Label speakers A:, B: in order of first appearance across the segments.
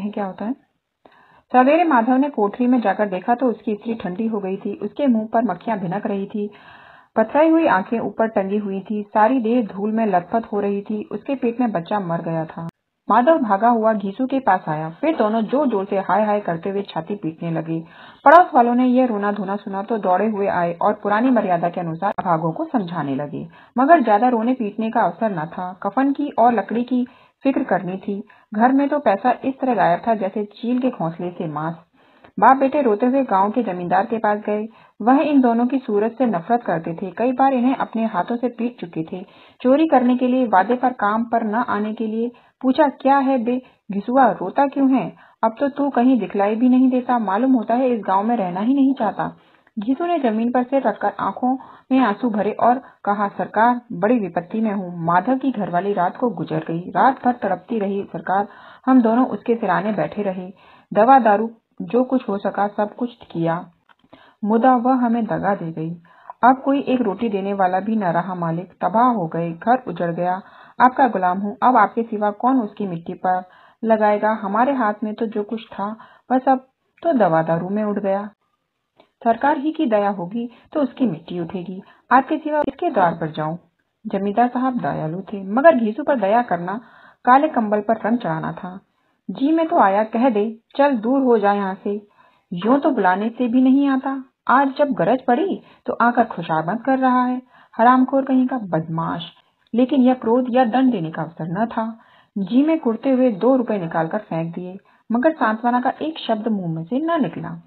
A: जानते हैं क्या होता है? सवेरे माधव ने कोठरी में जाकर देखा तो उसकी स्त्री ठंडी हो गई थी। उसके मुंह पर मक्खियां भिनक रही थी, पथराई हुई आंखें ऊपर टंगी हुई थी, सारी देह धूल में लथपथ हो रही थी। उसके पेट में बच्चा मर गया था। माधव भागा हुआ घीसू के पास आया। फिर दोनों जोर जोर से हाय हाय करते हुए छाती पीटने लगे। पड़ोस वालों ने यह रोना धोना सुना तो दौड़े हुए आए और पुरानी मर्यादा के अनुसार अभागों को समझाने लगे, मगर ज्यादा रोने पीटने का अवसर न था। कफन की और लकड़ी की फिक्र करनी थी। घर में तो पैसा इस तरह गायब था जैसे चील के घोंसले से मांस। बाप बेटे रोते हुए गांव के जमींदार के पास गए। वह इन दोनों की सूरत से नफरत करते थे। कई बार इन्हें अपने हाथों से पीट चुके थे। चोरी करने के लिए, वादे पर काम पर न आने के लिए। पूछा, क्या है बे घिसुआ, रोता क्यों है? अब तो तू कहीं दिखलाई भी नहीं देता। मालूम होता है इस गांव में रहना ही नहीं चाहता। घीसू ने जमीन पर सिर रखकर आंखों में आंसू भरे और कहा, सरकार, बड़ी विपत्ति में हूँ। माधव की घरवाली रात को गुजर गई। रात भर तड़पती रही सरकार। हम दोनों उसके सिराने बैठे रहे। दवा दारू जो कुछ हो सका सब कुछ किया, मुदा वह हमें दगा दे गई। अब कोई एक रोटी देने वाला भी न रहा मालिक। तबाह हो गए, घर उजड़ गया। आपका गुलाम हूँ। अब आपके सिवा कौन उसकी मिट्टी पर लगाएगा? हमारे हाथ में तो जो कुछ था वह सब तो दवा दारू में उड़ गया। सरकार ही की दया होगी तो उसकी मिट्टी उठेगी। आपके सिवा किसके द्वार पर जाऊं? जमींदार साहब दयालु थे, मगर घीसू पर दया करना काले कंबल पर रंग चढ़ाना था। जी में तो आया, कह दे चल दूर हो जा यहाँ से। यूं तो बुलाने से भी नहीं आता, आज जब गरज पड़ी तो आकर खुशामद कर रहा है। हरामखोर कहीं का बदमाश। लेकिन यह क्रोध या दंड देने का अवसर न था। जी में कुड़ते हुए 2 रुपए निकालकर फेंक दिए, मगर सांत्वना का एक शब्द मुंह में से न निकला।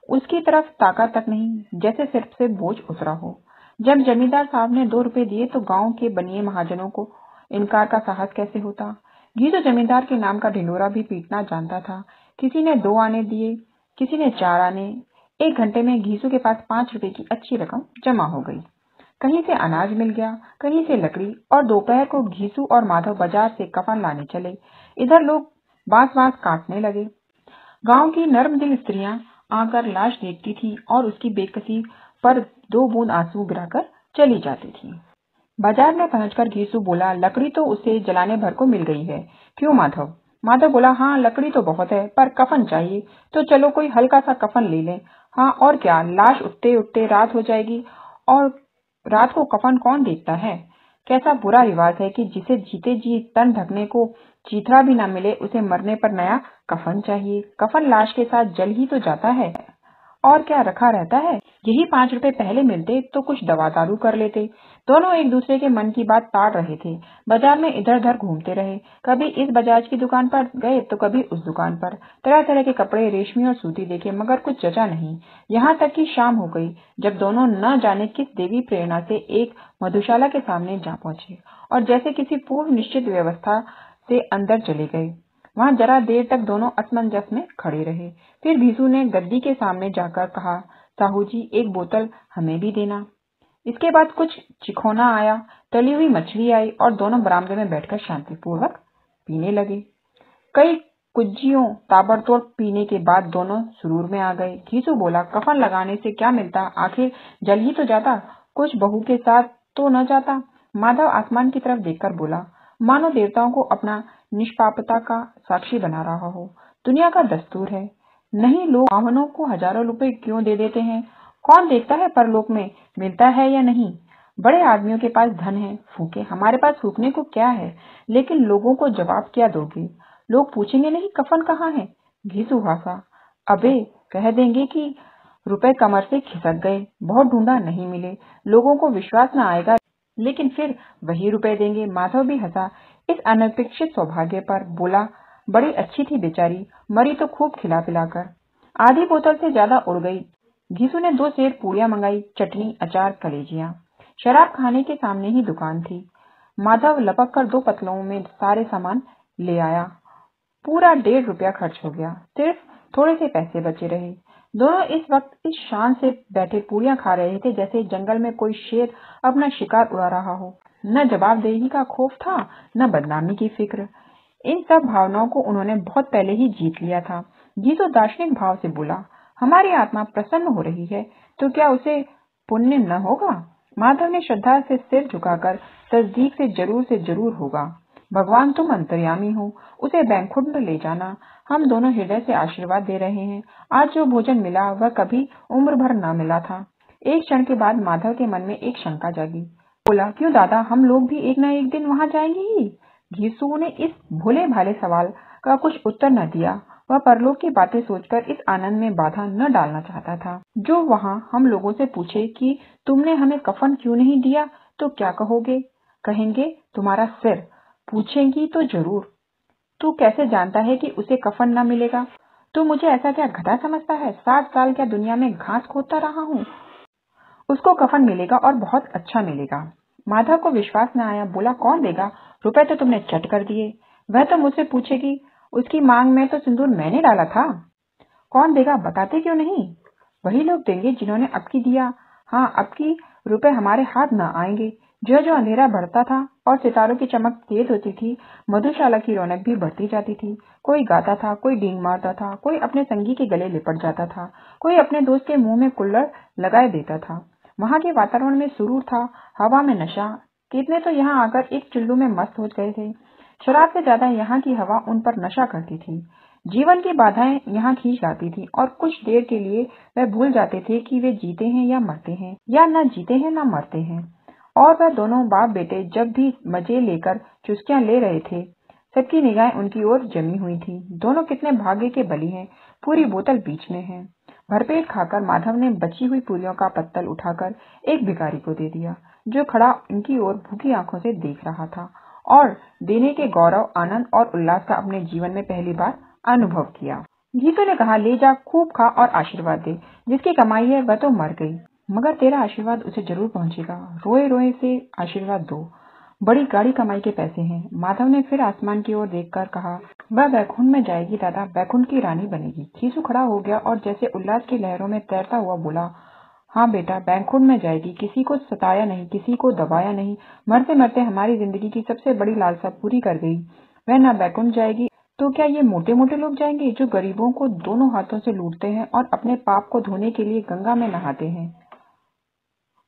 A: उसकी तरफ ताका तक नहीं, जैसे सिर से बोझ उतरा हो। जब जमींदार साहब ने 2 रुपए दिए तो गांव के बनिए महाजनों को इनकार का साहस कैसे होता? घीसू जमींदार के नाम का ढिंडोरा भी पीटना जानता था। किसी ने 2 आने दिए, किसी ने 4 आने। 1 घंटे में घीसू के पास 5 रुपए की अच्छी रकम जमा हो गई। कहीं से अनाज मिल गया, कहीं से लकड़ी, और दोपहर को घीसू और माधव बाजार से कफन लाने चले। इधर लोग बांस बांस काटने लगे। गांव की नर्म दिल स्त्रियां आकर लाश देखती थी और उसकी बेकसी पर 2 बूंद आंसू गिराकर चली जाती थी। बाजार में पहुंचकर घीसू बोला, लकड़ी तो उसे जलाने भर को मिल गई है। क्यों माधव? माधव बोला, हाँ लकड़ी तो बहुत है, पर कफन चाहिए, तो चलो कोई हल्का सा कफन ले लें। हाँ और क्या, लाश उठते उठते रात हो जाएगी, और रात को कफन कौन देखता है? कैसा बुरा रिवाज है कि जिसे जीते जी तन ढकने को चीथड़ा भी न मिले, उसे मरने पर नया कफन चाहिए। कफन लाश के साथ जल ही तो जाता है, और क्या रखा रहता है? यही 5 रुपए पहले मिलते तो कुछ दवा दारू कर लेते। दोनों एक दूसरे के मन की बात ताड़ रहे थे। बाजार में इधर उधर घूमते रहे। कभी इस बजाज की दुकान पर गए तो कभी उस दुकान पर। तरह तरह के कपड़े, रेशमी और सूती देखे, मगर कुछ जचा नहीं। यहाँ तक कि शाम हो गई, जब दोनों न जाने किस देवी प्रेरणा से एक मधुशाला के सामने जा पहुंचे और जैसे किसी पूर्व निश्चित व्यवस्था से अंदर चले गए। वहां जरा देर तक दोनों असमंजस में खड़े रहे। फिर भीसू ने गद्दी के सामने जाकर कहा, साहू जी, एक बोतल हमें भी देना। इसके बाद कुछ चिखोना आया, तली हुई मछली आई, और दोनों बरामदे में बैठकर शांतिपूर्वक पीने लगे। कई कुज्जियों ताबड़तोड़ पीने के बाद दोनों सुरूर में आ गए। घीसू बोला, कफन लगाने से क्या मिलता? आखिर जल ही तो जाता, कुछ बहू के साथ तो न जाता। माधव आसमान की तरफ देखकर बोला, मानो देवताओं को अपना निष्पापता का साक्षी बना रहा हो। दुनिया का दस्तूर है। नहीं, लोग वाहनों को हजारों रुपए क्यों दे देते हैं? कौन देखता है परलोक में मिलता है या नहीं? बड़े आदमियों के पास धन है, फूके। हमारे पास फूकने को क्या है? लेकिन लोगों को जवाब क्या दोगे? लोग पूछेंगे नहीं कफन कहाँ है? घीसू हंसा, अबे कह देंगे कि रुपए कमर से खिसक गए, बहुत ढूंढा नहीं मिले। लोगों को विश्वास न आएगा, लेकिन फिर वही रुपए देंगे। माधव भी हंसा इस अनपेक्षित सौभाग्य पर। बोला, बड़ी अच्छी थी बेचारी, मरी तो खूब खिला पिलाकर। आधी बोतल से ज्यादा उड़ गई। घीसू ने 2 सेर पूड़ियां मंगाई, चटनी, अचार, कलेजियां। शराब खाने के सामने ही दुकान थी। माधव लपक कर 2 पतलों में सारे सामान ले आया। पूरा 1.5 रुपया खर्च हो गया। सिर्फ थोड़े से पैसे बचे रहे। दोनों इस वक्त इस शान से बैठे पूड़ियां खा रहे थे जैसे जंगल में कोई शेर अपना शिकार उड़ा रहा हो। न जवाबदेही का खौफ था, न बदनामी की फिक्र। इन सब भावनाओं को उन्होंने बहुत पहले ही जीत लिया था। घीसू दार्शनिक भाव से बोला, हमारी आत्मा प्रसन्न हो रही है तो क्या उसे पुण्य न होगा? माधव ने श्रद्धा से सिर झुकाकर तस्दीक से जरूर होगा। भगवान तुम अंतर्यामी हो, उसे बैकुंठ ले जाना। हम दोनों हृदय से आशीर्वाद दे रहे हैं। आज जो भोजन मिला वह कभी उम्र भर न मिला था। एक क्षण के बाद माधव के मन में एक शंका जागी। बोला, क्यों दादा, हम लोग भी एक न एक दिन वहां जाएंगे ही। घीसू ने इस भोले भाले सवाल का कुछ उत्तर न दिया। वह परलोक की बातें सोचकर इस आनंद में बाधा न डालना चाहता था। जो वहां हम लोगों से पूछे कि तुमने हमें कफन क्यों नहीं दिया, तो क्या कहोगे? कहेंगे तुम्हारा सिर। पूछेंगी तो जरूर, तू कैसे जानता है कि उसे कफन न मिलेगा? तू मुझे ऐसा क्या गधा समझता है? 60 साल क्या दुनिया में घास खोदता रहा हूँ। उसको कफन मिलेगा और बहुत अच्छा मिलेगा। माधव को विश्वास न आया। बोला, कौन देगा? रुपए तो तुमने चट कर दिए। वह तो मुझसे पूछेगी, उसकी मांग में तो सिंदूर मैंने डाला था। कौन देगा, बताते क्यों नहीं? वही लोग देंगे जिन्होंने अबकी दिया। हाँ, अबकी रुपए हमारे हाथ न आएंगे। जो जो अंधेरा बढ़ता था और सितारों की चमक तेज होती थी, मधुशाला की रौनक भी बढ़ती जाती थी। कोई गाता था, कोई डींग मारता था, कोई अपने संगी के गले लिपट जाता था, कोई अपने दोस्त के मुंह में कुल्हड़ लगाए देता था। वहां के वातावरण में सुरूर था, हवा में नशा। कितने तो यहाँ आकर एक चुल्लू में मस्त हो गए थे। शराब से ज्यादा यहाँ की हवा उन पर नशा करती थी। जीवन की बाधाएं यहाँ खींच लाती थी और कुछ देर के लिए वह भूल जाते थे कि वे जीते हैं या मरते हैं, या न जीते हैं न मरते हैं। और वह दोनों बाप बेटे जब भी मजे लेकर चुस्कियां ले रहे थे, सबकी निगाहें उनकी ओर जमी हुई थी। दोनों कितने भाग्य के बली हैं। पूरी बोतल बीच में है। भरपेट खाकर माधव ने बची हुई पूरियों का पत्तल उठाकर एक भिखारी को दे दिया, जो खड़ा उनकी ओर भूखी आंखों से देख रहा था और देने के गौरव, आनंद और उल्लास का अपने जीवन में पहली बार अनुभव किया। गीतू ने कहा, ले जा, खूब खा और आशीर्वाद दे। जिसकी कमाई है वह तो मर गई, मगर तेरा आशीर्वाद उसे जरूर पहुंचेगा। रोए रोए से आशीर्वाद दो। बड़ी गाढ़ी कमाई के पैसे हैं। माधव ने फिर आसमान की ओर देखकर कहा, वह बैकुंठ में जाएगी दादा, बैकुंठ की रानी बनेगी। खीसू खड़ा हो गया और जैसे उल्लास की लहरों में तैरता हुआ बोला, हाँ बेटा, बैकुंठ में जाएगी। किसी को सताया नहीं, किसी को दबाया नहीं। मरते मरते हमारी जिंदगी की सबसे बड़ी लालसा पूरी कर गई। वह ना बैकुंठ जाएगी तो क्या ये मोटे मोटे लोग जाएंगे, जो गरीबों को दोनों हाथों से लूटते हैं और अपने पाप को धोने के लिए गंगा में नहाते हैं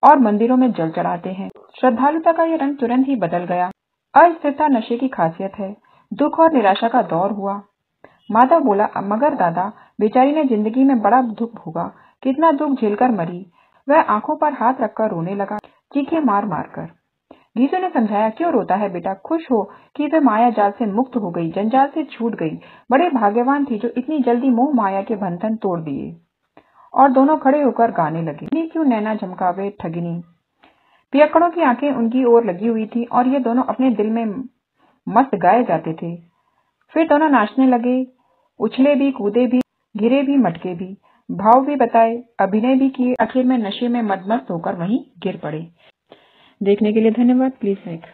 A: और मंदिरों में जल चढ़ाते हैं। श्रद्धालुता का ये रंग तुरंत ही बदल गया। अस्थिरता नशे की खासियत है। दुख और निराशा का दौर हुआ। माधव बोला, मगर दादा, बेचारी ने जिंदगी में बड़ा दुख भोगा, कितना दुख झेलकर मरी। वह आंखों पर हाथ रखकर रोने लगा, चीखें मार मार कर। गीसू ने समझाया, क्यों रोता है बेटा, खुश हो कि वह माया जाल से मुक्त हो गई, जंजाल से छूट गई। बड़े भाग्यवान थी जो इतनी जल्दी मोह माया के बंधन तोड़ दिए। और दोनों खड़े होकर गाने लगे, क्यों नैना झमकावे ठगिनी। पियक्कड़ों की आंखें उनकी ओर लगी हुई थी और ये दोनों अपने दिल में मस्त गाए जाते थे। फिर दोनों नाचने लगे, उछले भी, कूदे भी, गिरे भी, मटके भी, भाव भी बताए, अभिनय भी किए। आखिर में नशे में मदमस्त होकर वहीं गिर पड़े। देखने के लिए धन्यवाद। Please like.